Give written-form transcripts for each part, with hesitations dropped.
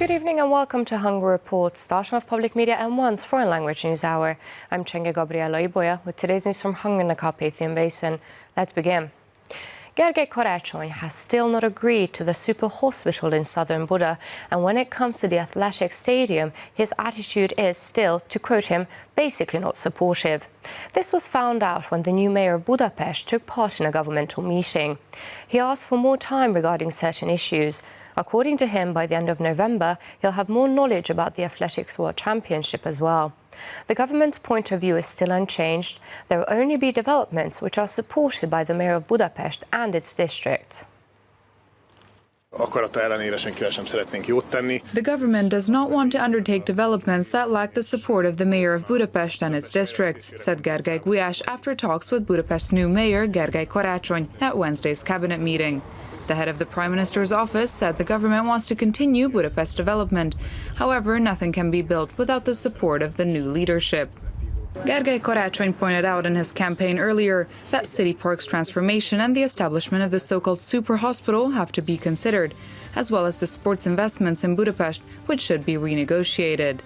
Good evening and welcome to Hungary Report, station of public media and one's foreign language news hour. I'm Csenge Gabriela Ibolya with today's news from Hungary and the Carpathian Basin. Let's begin. Gergely Karácsony has still not agreed to the super hospital in southern Buda, and when it comes to the athletic stadium, his attitude is still, to quote him, basically not supportive. This was found out when the new mayor of Budapest took part in a governmental meeting. He asked for more time regarding certain issues. According to him, by the end of November, he'll have more knowledge about the Athletics World Championship as well. The government's point of view is still unchanged. There will only be developments which are supported by the mayor of Budapest and its districts. The government does not want to undertake developments that lack the support of the mayor of Budapest and its districts, said Gergely Gulyás after talks with Budapest's new mayor, Gergely Karácsony, at Wednesday's cabinet meeting. The head of the Prime Minister's office said the government wants to continue Budapest development. However, nothing can be built without the support of the new leadership. Gergely Karácsony pointed out in his campaign earlier that City Park's transformation and the establishment of the so-called super hospital have to be considered, as well as the sports investments in Budapest, which should be renegotiated.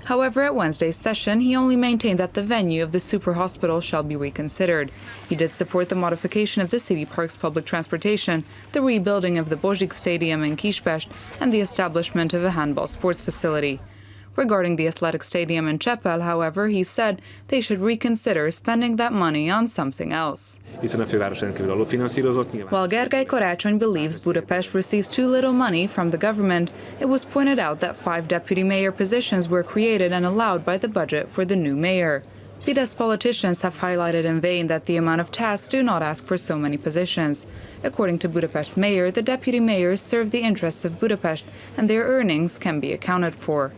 However, at Wednesday's session, he only maintained that the venue of the super hospital shall be reconsidered. He did support the modification of the City Park's public transportation, the rebuilding of the Bozsik Stadium in Kispest, and the establishment of a handball sports facility. Regarding the athletic stadium in Csepel, however, he said they should reconsider spending that money on something else. While Gergely Karácsony believes Budapest receives too little money from the government, it was pointed out that 5 deputy mayor positions were created and allowed by the budget for the new mayor. Fidesz politicians have highlighted in vain that the amount of tasks do not ask for so many positions. According to Budapest mayor, the deputy mayors serve the interests of Budapest and their earnings can be accounted for.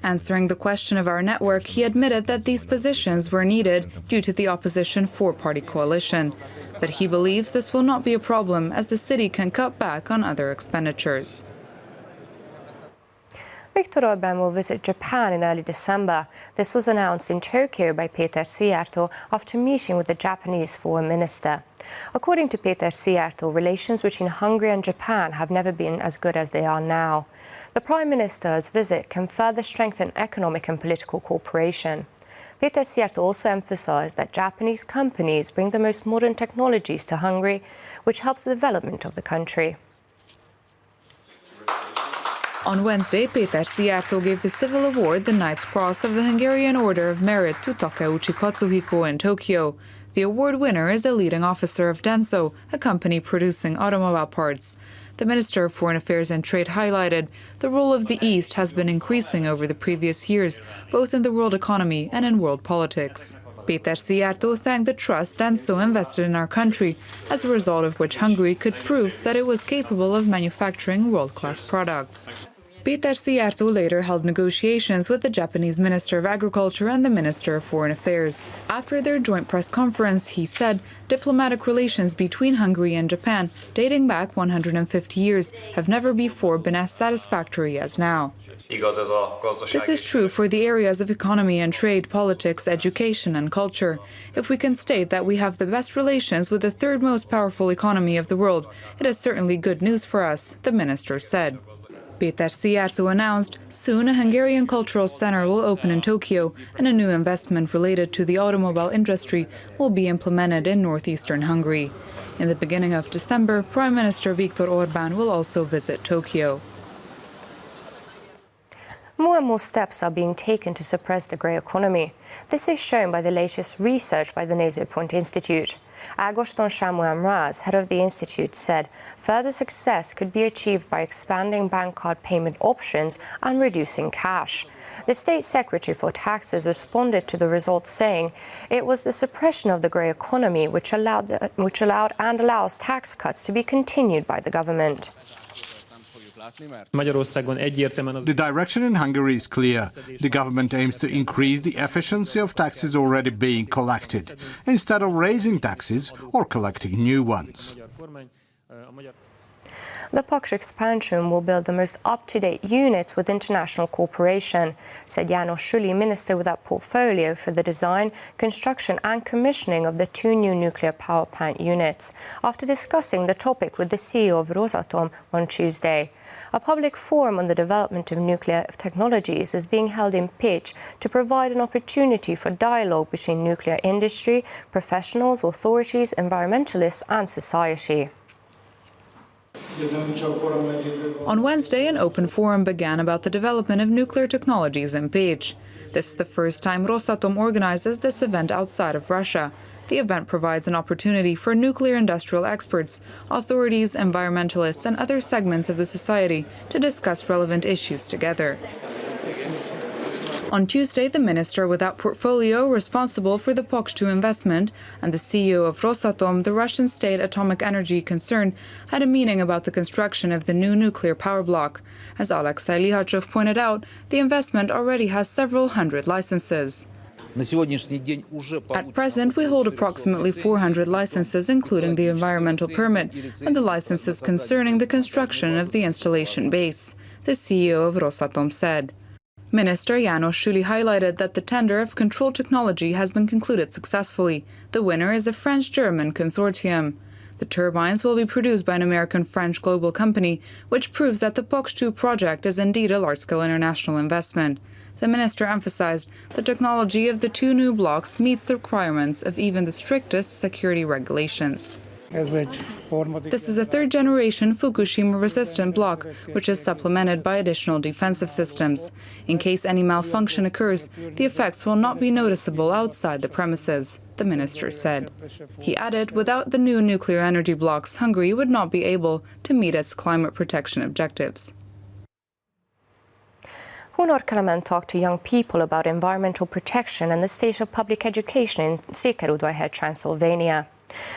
Answering the question of our network, he admitted that these positions were needed due to the opposition four-party coalition. But he believes this will not be a problem as the city can cut back on other expenditures. Viktor Orban will visit Japan in early December. This was announced in Tokyo by Péter Szijjártó after meeting with the Japanese foreign minister. According to Péter Szijjártó, relations between Hungary and Japan have never been as good as they are now. The Prime Minister's visit can further strengthen economic and political cooperation. Péter Szijjártó also emphasized that Japanese companies bring the most modern technologies to Hungary, which helps the development of the country. On Wednesday, Péter Szijjártó gave the civil award the Knight's Cross of the Hungarian Order of Merit to Takeuchi Katsuhiko in Tokyo. The award winner is a leading officer of Denso, a company producing automobile parts. The Minister of Foreign Affairs and Trade highlighted the role of the East has been increasing over the previous years, both in the world economy and in world politics. Péter Szijjártó thanked the trust Denso invested in our country, as a result of which Hungary could prove that it was capable of manufacturing world-class products. Péter Szijjártó later held negotiations with the Japanese Minister of Agriculture and the Minister of Foreign Affairs. After their joint press conference, he said diplomatic relations between Hungary and Japan, dating back 150 years, have never before been as satisfactory as now. This is true for the areas of economy and trade, politics, education and culture. If we can state that we have the best relations with the third most powerful economy of the world, it is certainly good news for us, the minister said. Péter Szijjártó announced soon a Hungarian cultural center will open in Tokyo and a new investment related to the automobile industry will be implemented in northeastern Hungary. In the beginning of December, Prime Minister Viktor Orban will also visit Tokyo. More and more steps are being taken to suppress the grey economy. This is shown by the latest research by the Nézőpont Institute. Ágoston Sámuel Mraz, head of the institute, said further success could be achieved by expanding bank card payment options and reducing cash. The State Secretary for Taxes responded to the results saying it was the suppression of the grey economy which allowed and allows tax cuts to be continued by the government. The direction in Hungary is clear. The government aims to increase the efficiency of taxes already being collected, instead of raising taxes or collecting new ones. The Paks expansion will build the most up-to-date units with international cooperation, said János Süli, minister with that portfolio for the design, construction and commissioning of the 2 new nuclear power plant units, after discussing the topic with the CEO of Rosatom on Tuesday. A public forum on the development of nuclear technologies is being held in Pécs to provide an opportunity for dialogue between nuclear industry, professionals, authorities, environmentalists and society. On Wednesday, an open forum began about the development of nuclear technologies in Pécs. This is the first time Rosatom organizes this event outside of Russia. The event provides an opportunity for nuclear industrial experts, authorities, environmentalists, and other segments of the society to discuss relevant issues together. On Tuesday, the minister with that portfolio responsible for the Paks 2 investment and the CEO of Rosatom, the Russian state atomic energy concern, had a meeting about the construction of the new nuclear power block. As Alexei Lihachev pointed out, the investment already has several hundred licenses. At present, we hold approximately 400 licenses, including the environmental permit and the licenses concerning the construction of the installation base, the CEO of Rosatom said. Minister János Süli highlighted that the tender of control technology has been concluded successfully. The winner is a French-German consortium. The turbines will be produced by an American-French global company, which proves that the Paks 2 project is indeed a large-scale international investment. The minister emphasized the technology of the 2 new blocks meets the requirements of even the strictest security regulations. This is a third-generation Fukushima-resistant block, which is supplemented by additional defensive systems. In case any malfunction occurs, the effects will not be noticeable outside the premises, the minister said. He added, without the new nuclear energy blocks, Hungary would not be able to meet its climate protection objectives. Hunor Kelemen talked to young people about environmental protection and the state of public education in Székelyudvarhely, Transylvania.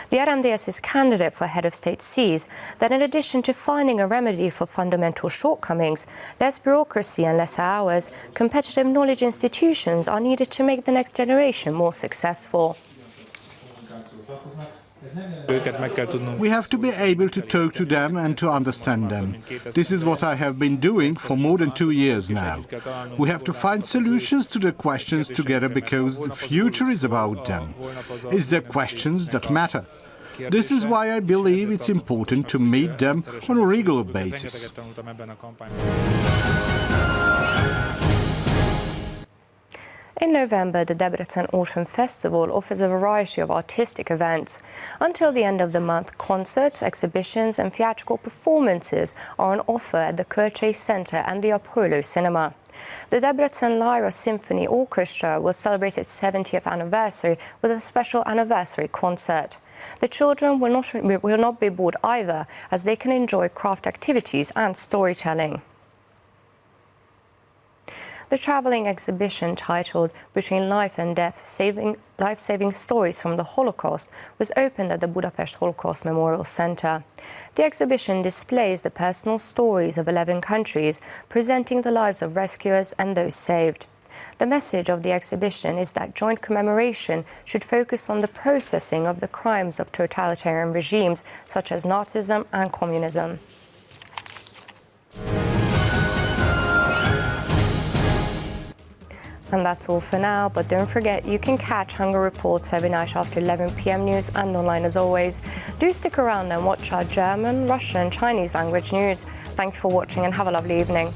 The RMDS's candidate for head of state sees that in addition to finding a remedy for fundamental shortcomings, less bureaucracy and less hours, competitive knowledge institutions are needed to make the next generation more successful. We have to be able to talk to them and to understand them. This is what I have been doing for more than 2 years now. We have to find solutions to the questions together because the future is about them. It's the questions that matter. This is why I believe it's important to meet them on a regular basis. In November, the Debrecen Autumn Festival offers a variety of artistic events. Until the end of the month, concerts, exhibitions and theatrical performances are on offer at the Kölcsei Center and the Apollo Cinema. The Debrecen Lyra Symphony Orchestra will celebrate its 70th anniversary with a special anniversary concert. The children will not be bored either, as they can enjoy craft activities and storytelling. The travelling exhibition titled Between Life and Death, Life-Saving Stories from the Holocaust was opened at the Budapest Holocaust Memorial Centre. The exhibition displays the personal stories of 11 countries, presenting the lives of rescuers and those saved. The message of the exhibition is that joint commemoration should focus on the processing of the crimes of totalitarian regimes such as Nazism and communism. And that's all for now, but don't forget you can catch Hungary Reports every night after 11 p.m. news and online as always. Do stick around and watch our German, Russian and Chinese language news. Thank you for watching and have a lovely evening.